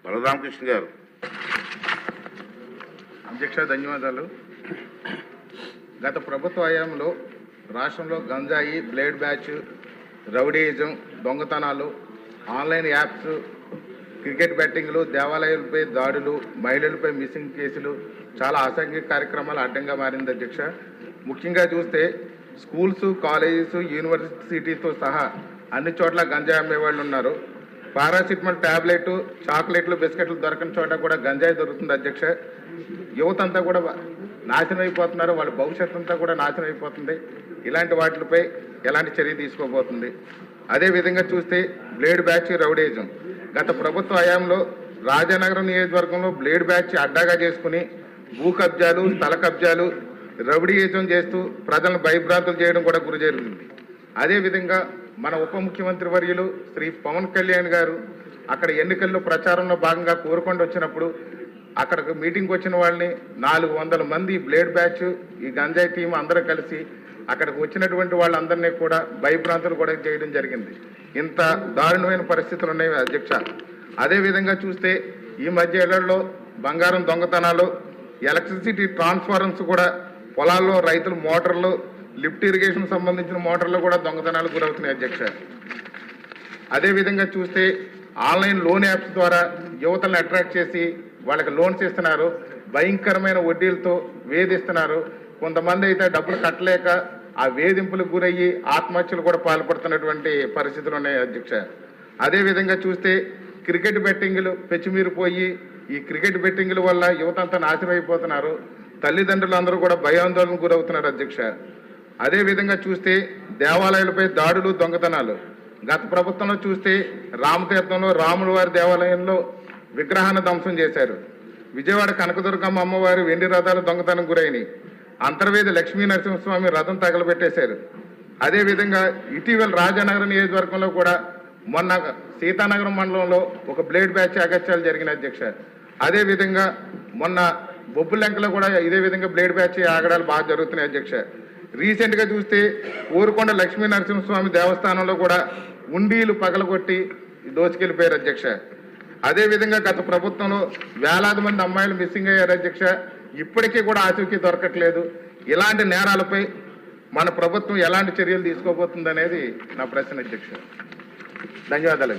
బలరామకృష్ణ గారు. అధ్యక్ష ధన్యవాదాలు. గత ప్రభుత్వ హయాంలో రాష్ట్రంలో గంజాయి, బ్లేడ్ బ్యాచ్, రౌడీయిజం, దొంగతనాలు, ఆన్లైన్ యాప్స్, క్రికెట్ బెట్టింగ్లు, దేవాలయాలపై దాడులు, మహిళలపై మిస్సింగ్ కేసులు, చాలా అసాంఘిక కార్యక్రమాలు అడ్డంగా మారింది అధ్యక్ష. ముఖ్యంగా చూస్తే స్కూల్స్, కాలేజెస్, యూనివర్సిటీతో సహా అన్ని చోట్ల గంజాయి అమ్మేవాళ్ళు ఉన్నారు. పారాసిటమాల్ ట్యాబ్లెట్, చాక్లెట్లు, బిస్కెట్లు దొరకని చోట కూడా గంజాయి దొరుకుతుంది అధ్యక్ష. యువత అంతా కూడా నాశనం అయిపోతున్నారు, వాళ్ళ భవిష్యత్తు అంతా కూడా నాశనం అయిపోతుంది. ఇలాంటి వాటిపై ఎలాంటి చర్య తీసుకోబోతుంది? అదేవిధంగా చూస్తే బ్లేడ్ బ్యాచ్, రౌడీయిజం గత ప్రభుత్వ హయాంలో రాజానగరం నియోజకవర్గంలో బ్లేడ్ బ్యాచ్ అడ్డాగా చేసుకుని భూ కబ్జాలు, స్థల కబ్జాలు, రౌడీయిజం చేస్తూ ప్రజలను భయభ్రాంతులు చేయడం కూడా గురి జరిగింది. అదేవిధంగా మన ఉప ముఖ్యమంత్రి వర్యులు శ్రీ పవన్ కళ్యాణ్ గారు అక్కడ ఎన్నికల్లో ప్రచారంలో భాగంగా కోరుకొండ వచ్చినప్పుడు అక్కడికి మీటింగ్కి వచ్చిన వాళ్ళని 400 మంది బ్లేడ్ బ్యాచ్, ఈ గంజాయి టీం అందరూ కలిసి అక్కడికి వచ్చినటువంటి వాళ్ళందరినీ కూడా భయభ్రాంతులు కూడా చేయడం జరిగింది. ఇంత దారుణమైన పరిస్థితులు ఉన్నాయి అధ్యక్ష. అదేవిధంగా చూస్తే ఈ మధ్య ఏళ్లలో బంగారం దొంగతనాలు, ఎలక్ట్రిసిటీ ట్రాన్స్ఫార్మర్స్ కూడా పొలాల్లో రైతులు మోటార్లు, లిఫ్ట్ ఇరిగేషన్ సంబంధించిన మోటార్లు కూడా దొంగతనాలు గురవుతున్నాయి అధ్యక్ష. అదేవిధంగా చూస్తే ఆన్లైన్ లోన్ యాప్స్ ద్వారా యువతలను అట్రాక్ట్ చేసి వాళ్ళకి లోన్స్ ఇస్తున్నారు, భయంకరమైన వడ్డీలతో వేధిస్తున్నారు. కొంతమంది అయితే డబ్బులు కట్టలేక ఆ వేధింపులకు గురయ్యి ఆత్మహత్యలు కూడా పాల్పడుతున్నటువంటి పరిస్థితులు ఉన్నాయి అధ్యక్ష. అదేవిధంగా చూస్తే క్రికెట్ బెట్టింగ్లు పెచ్చిమీరిపోయి ఈ క్రికెట్ బెట్టింగ్ల వల్ల యువత అంతా నాశనం అయిపోతున్నారు. తల్లిదండ్రులు అందరూ కూడా భయాందోళనకు గురవుతున్నారు అధ్యక్ష. అదేవిధంగా చూస్తే దేవాలయాలపై దాడులు, దొంగతనాలు గత ప్రభుత్వంలో చూస్తే రామతీర్థంలో రాముల వారి దేవాలయంలో విగ్రహాన్ని ధ్వంసం చేశారు. విజయవాడ కనకదుర్గమ్మ అమ్మవారి వెండి రథాలు దొంగతనం గురైనాయి. అంతర్వేది లక్ష్మీ నరసింహస్వామి రథం తగలబెట్టేశారు. అదేవిధంగా ఇటీవల రాజానగరం నియోజకవర్గంలో కూడా మొన్న సీతానగరం మండలంలో ఒక బ్లేడ్ బ్యాచ్ అగత్యాలు జరిగిన అధ్యక్ష. అదేవిధంగా మొన్న బొబ్బులెంకలో కూడా ఇదే విధంగా బ్లేడ్ బ్యాచ్ ఆగడాలు బాగా జరుగుతున్నాయి అధ్యక్ష. రీసెంట్గా చూస్తే ఊరుకొండ లక్ష్మీ నరసింహస్వామి దేవస్థానంలో కూడా ఉండీలు పగలగొట్టి దోచుకెళ్ళిపోయారు అధ్యక్ష. అదేవిధంగా గత ప్రభుత్వంలో వేలాది మంది అమ్మాయిలు మిస్సింగ్ అయ్యారు అధ్యక్ష. ఇప్పటికీ కూడా ఆచూకీ దొరకట్లేదు. ఇలాంటి నేరాలపై మన ప్రభుత్వం ఎలాంటి చర్యలు తీసుకోబోతుంది అనేది నా ప్రశ్న అధ్యక్ష. ధన్యవాదాలు.